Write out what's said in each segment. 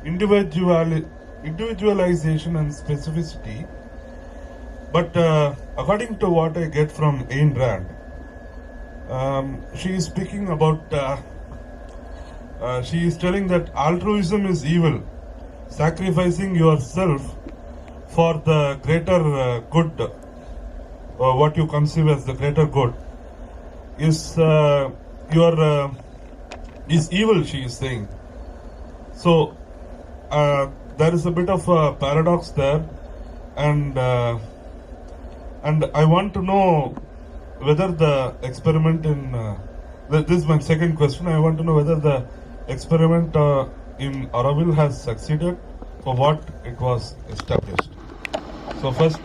individualization and specificity. But according to what I get from Ayn Rand, she is speaking about, she is telling that altruism is evil, sacrificing yourself for the greater good, what you conceive as the greater good, is is evil, she is saying. So there is a bit of a paradox there, and I want to know whether the experiment in this is my second question. I want to know whether the experiment in Auroville has succeeded for what it was established. So first,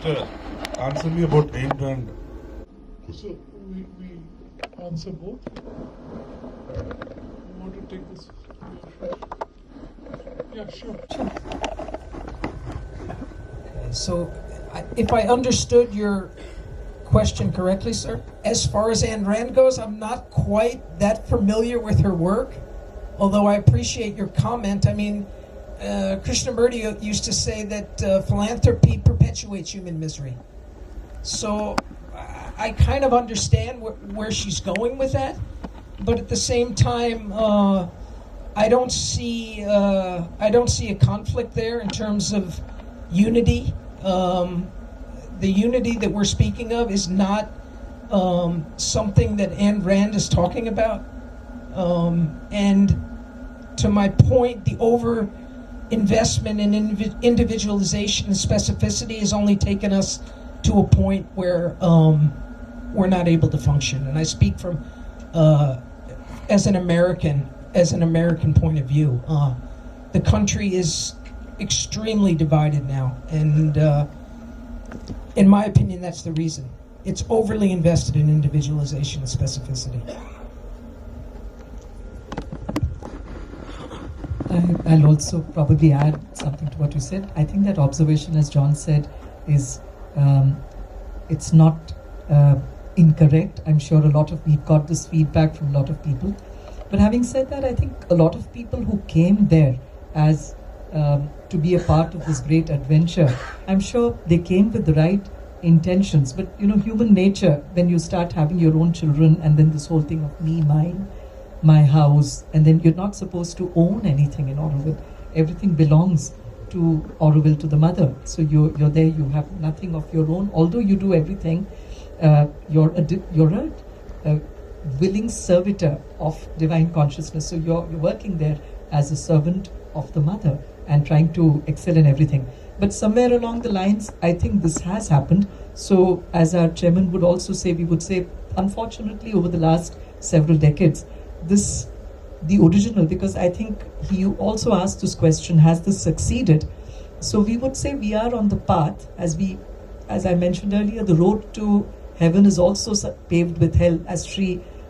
answer me about Ayn Rand. So we answer both. You want to take this? Yeah, sure. So, if I understood your question correctly, sir, as far as Ayn Rand goes, I'm not quite that familiar with her work, although I appreciate your comment. I mean, Krishnamurti used to say that philanthropy perpetuates human misery. So I kind of understand where she's going with that, but at the same time, I don't see a conflict there in terms of unity. The unity that we're speaking of is not something that Ayn Rand is talking about. And to my point, the over investment in individualization and specificity has only taken us to a point where we're not able to function. And I speak from as an American point of view. The country is extremely divided now, and in my opinion, that's the reason. It's overly invested in individualization and specificity. I'll also probably add something to what you said. I think that observation, as John said, is it's not incorrect. I'm sure we've got this feedback from a lot of people. But having said that, I think a lot of people who came there as to be a part of this great adventure, I'm sure they came with the right intentions. But human nature, when you start having your own children, and then this whole thing of me, mine, my house, and then you're not supposed to own anything in Auroville. Everything belongs to Auroville, to the mother. So you're there, you have nothing of your own. Although you do everything, you're a willing servitor of divine consciousness. So you're working there as a servant of the mother and trying to excel in everything. But somewhere along the lines, I think this has happened. So as our chairman would also say, we would say, unfortunately, over the last several decades, the original, because I think he also asked this question, has this succeeded? So we would say we are on the path, as I mentioned earlier, the road to heaven is also paved with hell, as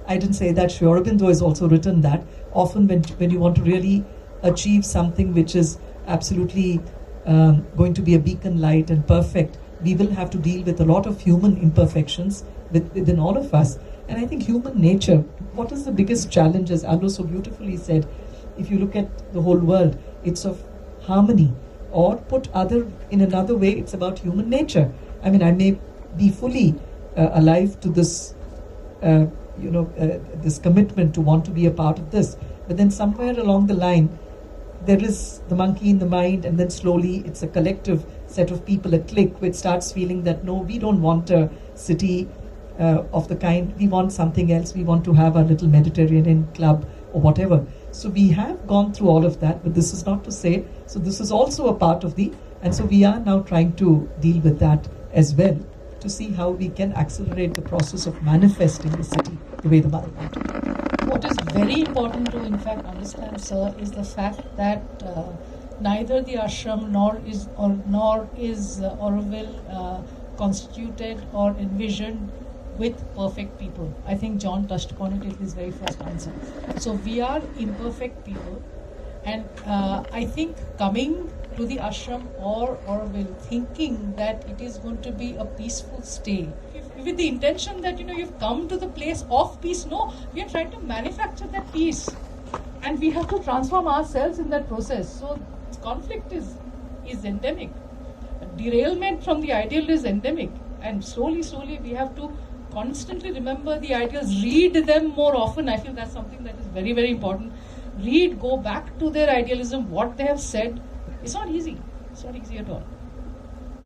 I didn't say that, Sri Aurobindo has also written that. Often when you want to really achieve something which is absolutely going to be a beacon light and perfect, we will have to deal with a lot of human imperfections within all of us. And I think human nature, what is the biggest challenge, as Allo so beautifully said, if you look at the whole world, it's of harmony. Or put in another way, it's about human nature. I mean, I may be fully alive to this, this commitment to want to be a part of this. But then somewhere along the line, there is the monkey in the mind, and then slowly it's a collective set of people, a clique, which starts feeling that, no, we don't want a city of the kind, we want something else, we want to have our little Mediterranean club or whatever. So we have gone through all of that, but this is not to say, so this is also a part of and so we are now trying to deal with that as well, to see how we can accelerate the process of manifesting the city the way the mother wanted. What is very important to in fact understand, sir, is the fact that neither the ashram nor is Auroville constituted or envisioned with perfect people. I think John touched upon it in his very first answer. So we are imperfect people, and I think coming to the ashram or Auroville thinking that it is going to be a peaceful stay, with the intention that you've come to the place of peace. No, we are trying to manufacture that peace, and we have to transform ourselves in that process. So conflict is endemic. Derailment from the ideal is endemic, and slowly we have to constantly remember the ideals, read them more often. I feel that's something that is very, very important. Read, go back to their idealism, what they have said. It's not easy. It's not easy at all.